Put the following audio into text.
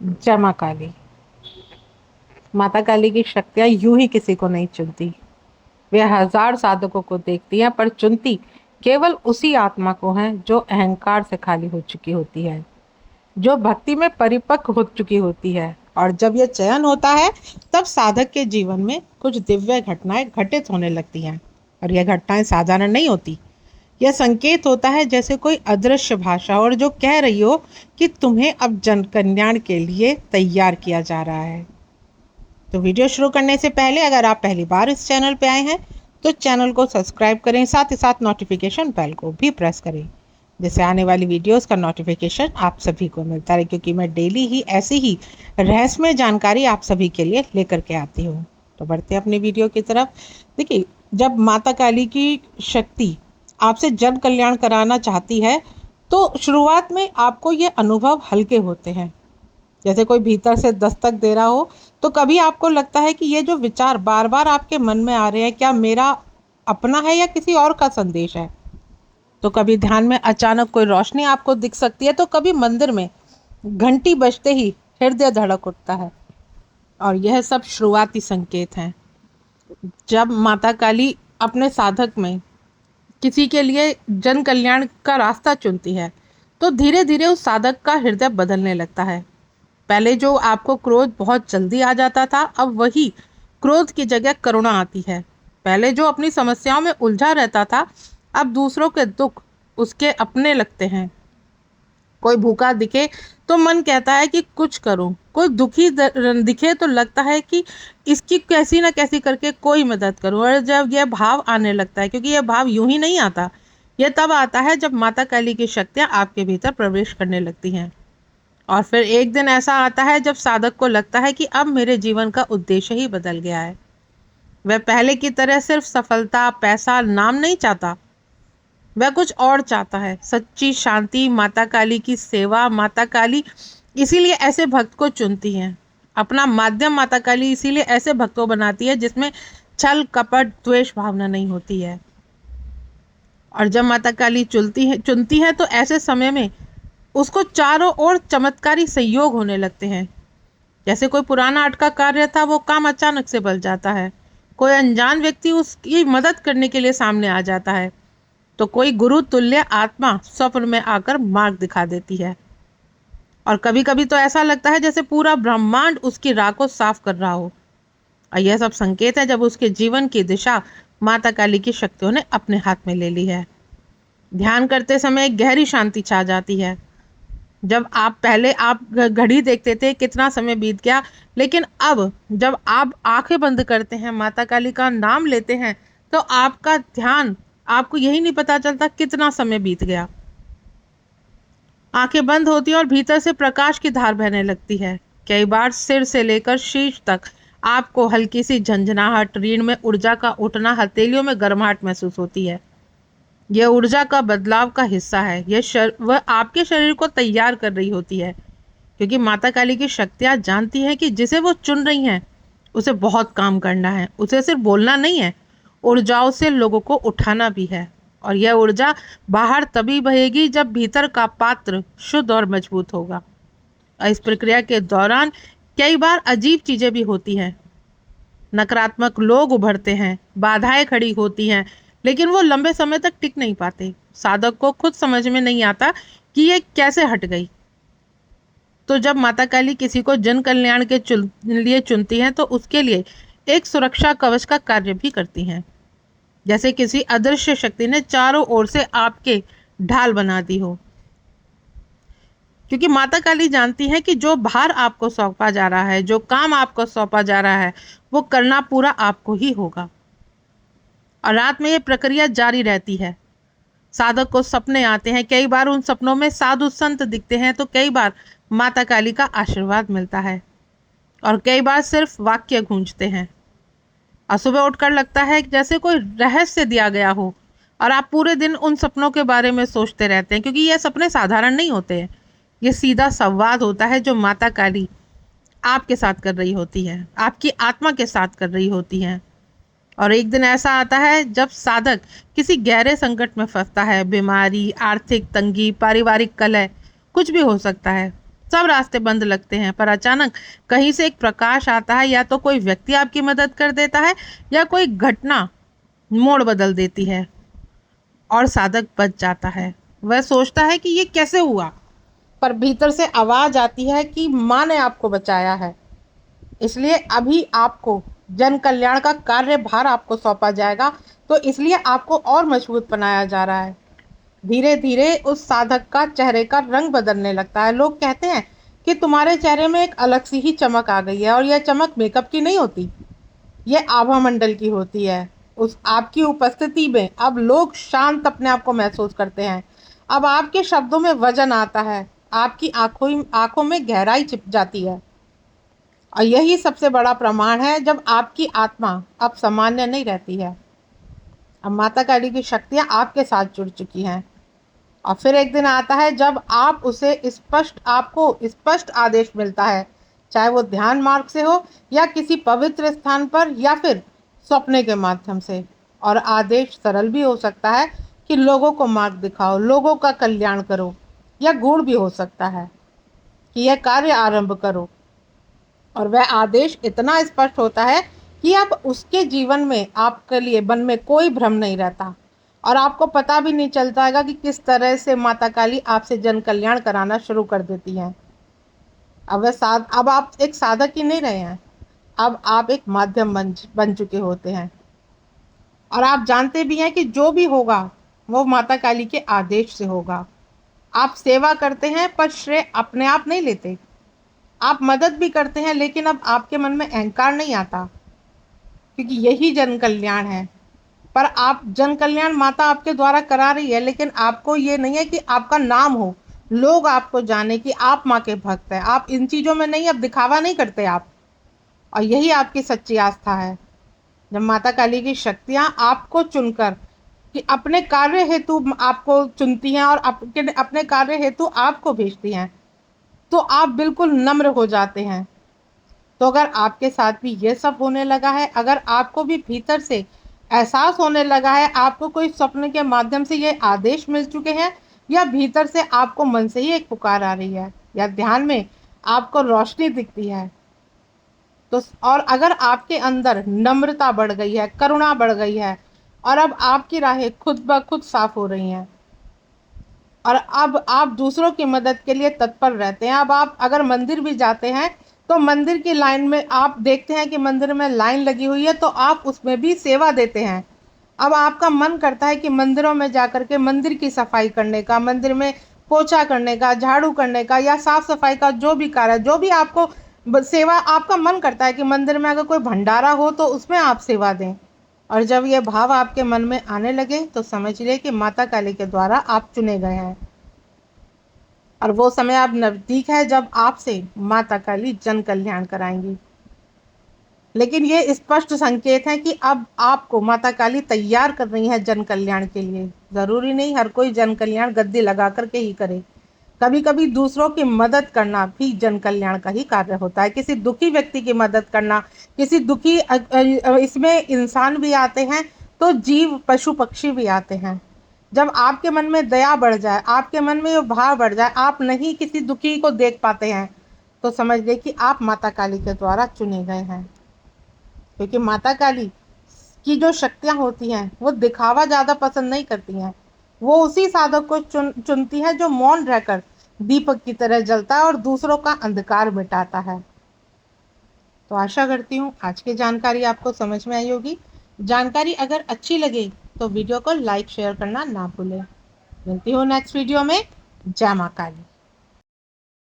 जय माँ काली। माता काली की शक्तियाँ यूं ही किसी को नहीं चुनती। वे हजार साधकों को देखती हैं पर चुनती केवल उसी आत्मा को है जो अहंकार से खाली हो चुकी होती है, जो भक्ति में परिपक्व हो चुकी होती है। और जब यह चयन होता है तब साधक के जीवन में कुछ दिव्य घटनाएं घटित होने लगती हैं। और यह घटनाएं साधारण नहीं होती। यह संकेत होता है जैसे कोई अदृश्य भाषा और जो कह रही हो कि तुम्हें अब जन कल्याण के लिए तैयार किया जा रहा है। तो वीडियो शुरू करने से पहले अगर आप पहली बार इस चैनल पे आए हैं तो चैनल को सब्सक्राइब करें, साथ ही साथ नोटिफिकेशन बेल को भी प्रेस करें, जिससे आने वाली वीडियोस का नोटिफिकेशन आप सभी को मिलता रहे, क्योंकि मैं डेली ही ऐसी ही रहस्यमय जानकारी आप सभी के लिए लेकर के आती हूँ। तो बढ़ते हैं अपनी वीडियो की तरफ। देखिए, जब माता काली की शक्ति आपसे जन कल्याण कराना चाहती है तो शुरुआत में आपको ये अनुभव हल्के होते हैं, जैसे कोई भीतर से दस्तक दे रहा हो। तो कभी आपको लगता है कि ये जो विचार बार बार आपके मन में आ रहे हैं, क्या मेरा अपना है या किसी और का संदेश है। तो कभी ध्यान में अचानक कोई रोशनी आपको दिख सकती है, तो कभी मंदिर में घंटी बजते ही हृदय धड़क उठता है। और यह सब शुरुआती संकेत हैं। जब माता काली अपने साधक में किसी के लिए जन कल्याण का रास्ता चुनती है तो धीरे धीरे उस साधक का हृदय बदलने लगता है। पहले जो आपको क्रोध बहुत जल्दी आ जाता था, अब वही क्रोध की जगह करुणा आती है। पहले जो अपनी समस्याओं में उलझा रहता था, अब दूसरों के दुख उसके अपने लगते हैं। कोई भूखा दिखे तो मन कहता है कि कुछ करूं, कोई दुखी दिखे तो लगता है कि इसकी कैसी ना कैसी करके कोई मदद करूं। और जब यह भाव आने लगता है, क्योंकि यह भाव यूं ही नहीं आता, यह तब आता है जब माता काली की शक्तियां आपके भीतर प्रवेश करने लगती हैं। और फिर एक दिन ऐसा आता है जब साधक को लगता है कि अब मेरे जीवन का उद्देश्य ही बदल गया है। वह पहले की तरह सिर्फ सफलता, पैसा, नाम नहीं चाहता, वह कुछ और चाहता है, सच्ची शांति, माता काली की सेवा। माता काली इसीलिए ऐसे भक्त को चुनती हैं। अपना माध्यम माता काली इसीलिए ऐसे भक्तों बनाती है जिसमें छल, कपट, द्वेष भावना नहीं होती है। और जब माता काली चुनती है तो ऐसे समय में उसको चारों ओर चमत्कारी संयोग होने लगते हैं। जैसे कोई पुराना अटका कार्य था, वो काम अचानक से बन जाता है। कोई अनजान व्यक्ति उसकी मदद करने के लिए सामने आ जाता है, तो कोई गुरु तुल्य आत्मा स्वप्न में आकर मार्ग दिखा देती है। और कभी कभी तो ऐसा लगता है जैसे पूरा ब्रह्मांड उसकी राह को साफ कर रहा हो। और यह सब संकेत है जब उसके जीवन की दिशा माता काली की शक्तियों ने अपने हाथ में ले ली है। ध्यान करते समय एक गहरी शांति छा जाती है। जब आप घड़ी देखते थे कितना समय बीत गया, लेकिन अब जब आप आंखें बंद करते हैं, माता काली का नाम लेते हैं, तो आपका ध्यान, आपको यही नहीं पता चलता कितना समय बीत गया। आंखें बंद होती हैं और भीतर से प्रकाश की धार बहने लगती है। कई बार सिर से लेकर शीर्ष तक आपको हल्की सी झंझनाहट, रीढ़ में ऊर्जा का उठना, हथेलियों में गर्माहट महसूस होती है। यह ऊर्जा का बदलाव का हिस्सा है। वह आपके शरीर को तैयार कर रही होती है, क्योंकि माता काली की शक्तियाँ जानती हैं कि जिसे वो चुन रही हैं उसे बहुत काम करना है। उसे सिर्फ बोलना नहीं है, ऊर्जाओं से लोगों को उठाना भी है। और यह ऊर्जा बाहर तभी बहेगी जब भीतर का पात्र शुद्ध और मजबूत होगा। और इस प्रक्रिया के दौरान कई बार अजीब चीजें भी होती हैं। नकारात्मक लोग उभरते हैं, बाधाएं खड़ी होती हैं, लेकिन वो लंबे समय तक टिक नहीं पाते। साधक को खुद समझ में नहीं आता कि ये कैसे हट गई। तो जब माता काली किसी को जन कल्याण के लिए चुनती हैं तो उसके लिए एक सुरक्षा कवच का कार्य भी करती हैं, जैसे किसी अदृश्य शक्ति ने चारों ओर से आपके ढाल बना दी हो। क्योंकि माता काली जानती है कि जो भार आपको सौंपा जा रहा है, जो काम आपको सौंपा जा रहा है, वो करना पूरा आपको ही होगा। और रात में ये प्रक्रिया जारी रहती है। साधक को सपने आते हैं, कई बार उन सपनों में साधु संत दिखते हैं, तो कई बार माता काली का आशीर्वाद मिलता है, और कई बार सिर्फ वाक्य गूंजते हैं। और सुबह उठकर लगता है जैसे कोई रहस्य दिया गया हो, और आप पूरे दिन उन सपनों के बारे में सोचते रहते हैं, क्योंकि ये सपने साधारण नहीं होते हैं। ये सीधा संवाद होता है जो माता काली आपके साथ कर रही होती है, आपकी आत्मा के साथ कर रही होती है। और एक दिन ऐसा आता है जब साधक किसी गहरे संकट में फंसता है। बीमारी, आर्थिक तंगी, पारिवारिक कलह, कुछ भी हो सकता है। सब रास्ते बंद लगते हैं, पर अचानक कहीं से एक प्रकाश आता है। या तो कोई व्यक्ति आपकी मदद कर देता है या कोई घटना मोड़ बदल देती है और साधक बच जाता है। वह सोचता है कि ये कैसे हुआ, पर भीतर से आवाज आती है कि माँ ने आपको बचाया है। इसलिए अभी आपको जन कल्याण का कार्यभार आपको सौंपा जाएगा, तो इसलिए आपको और मजबूत बनाया जा रहा है। धीरे धीरे उस साधक का चेहरे का रंग बदलने लगता है। लोग कहते हैं कि तुम्हारे चेहरे में एक अलग सी ही चमक आ गई है, और यह चमक मेकअप की नहीं होती, यह आभा मंडल की होती है। उस आपकी उपस्थिति में अब लोग शांत अपने आप को महसूस करते हैं। अब आपके शब्दों में वजन आता है, आपकी आंखों में गहराई छिप जाती है। और यही सबसे बड़ा प्रमाण है जब आपकी आत्मा अब सामान्य नहीं रहती है। अब माता काली की शक्तियाँ आपके साथ जुड़ चुकी हैं। और फिर एक दिन आता है जब आपको स्पष्ट आदेश मिलता है, चाहे वो ध्यान मार्ग से हो या किसी पवित्र स्थान पर या फिर सपने के माध्यम से। और आदेश सरल भी हो सकता है कि लोगों को मार्ग दिखाओ, लोगों का कल्याण करो, या गूढ़ भी हो सकता है कि यह कार्य आरंभ करो। और वह आदेश इतना स्पष्ट होता है कि अब उसके जीवन में आपके लिए मन में कोई भ्रम नहीं रहता, और आपको पता भी नहीं चलता है कि किस तरह से माता काली आपसे जन कल्याण कराना शुरू कर देती हैं। अब आप एक साधक ही नहीं रहे हैं, अब आप एक माध्यम बन चुके होते हैं। और आप जानते भी हैं कि जो भी होगा वो माता काली के आदेश से होगा। आप सेवा करते हैं पर श्रेय अपने आप नहीं लेते। आप मदद भी करते हैं, लेकिन अब आपके मन में अहंकार नहीं आता, क्योंकि यही जन कल्याण है। पर आप जन कल्याण माता आपके द्वारा करा रही है, लेकिन आपको ये नहीं है कि आपका नाम हो, लोग आपको जाने कि आप माँ के भक्त हैं। आप इन चीज़ों में नहीं, अब दिखावा नहीं करते आप। और यही आपकी सच्ची आस्था है। जब माता काली की शक्तियाँ आपको चुनकर कि अपने कार्य हेतु आपको चुनती हैं और अपने कार्य हेतु आपको भेजती हैं, तो आप बिल्कुल नम्र हो जाते हैं। तो अगर आपके साथ भी ये सब होने लगा है, अगर आपको भी भीतर से एहसास होने लगा है, आपको कोई स्वप्न के माध्यम से ये आदेश मिल चुके हैं, या भीतर से आपको मन से ही एक पुकार आ रही है, या ध्यान में आपको रोशनी दिखती है, तो और अगर आपके अंदर नम्रता बढ़ गई है, करुणा बढ़ गई है, और अब आपकी राहें खुद ब खुद साफ हो रही हैं, और अब आप दूसरों की मदद के लिए तत्पर रहते हैं। अब आप अगर मंदिर भी जाते हैं तो मंदिर की लाइन में आप देखते हैं कि मंदिर में लाइन लगी हुई है, तो आप उसमें भी सेवा देते हैं। अब आपका मन करता है कि मंदिरों में जाकर के मंदिर की सफाई करने का, मंदिर में पोछा करने का, झाड़ू करने का, या साफ सफाई का जो भी कार्य, जो भी आपको सेवा आपका मन करता है कि मंदिर में अगर कोई भंडारा हो तो उसमें आप सेवा दें। और जब ये भाव आपके मन में आने लगे तो समझिए कि माता काली के द्वारा आप चुने गए हैं, और वो समय अब नज़दीक है जब आपसे माता काली जन कल्याण कराएंगी। लेकिन ये स्पष्ट संकेत है कि अब आपको माता काली तैयार कर रही है जन कल्याण के लिए। ज़रूरी नहीं हर कोई जन कल्याण गद्दी लगा करके ही करे। कभी कभी दूसरों की मदद करना भी जन कल्याण का ही कार्य होता है। किसी दुखी व्यक्ति की मदद करना, किसी दुखी इसमें इंसान भी आते हैं, तो जीव पशु पक्षी भी आते हैं। जब आपके मन में दया बढ़ जाए, आपके मन में ये भाव बढ़ जाए, आप नहीं किसी दुखी को देख पाते हैं, तो समझ ले कि आप माता काली के द्वारा चुने गए हैं। क्योंकि माता काली की जो शक्तियाँ होती हैं वो दिखावा ज़्यादा पसंद नहीं करती हैं। वो उसी साधक को चुनती है जो मौन रहकर दीपक की तरह जलता है और दूसरों का अंधकार मिटाता है। तो आशा करती हूँ आज की जानकारी आपको समझ में आई होगी। जानकारी अगर अच्छी लगे तो वीडियो को लाइक शेयर करना ना भूलें। मिलती हूँ नेक्स्ट वीडियो में। जय मां काली।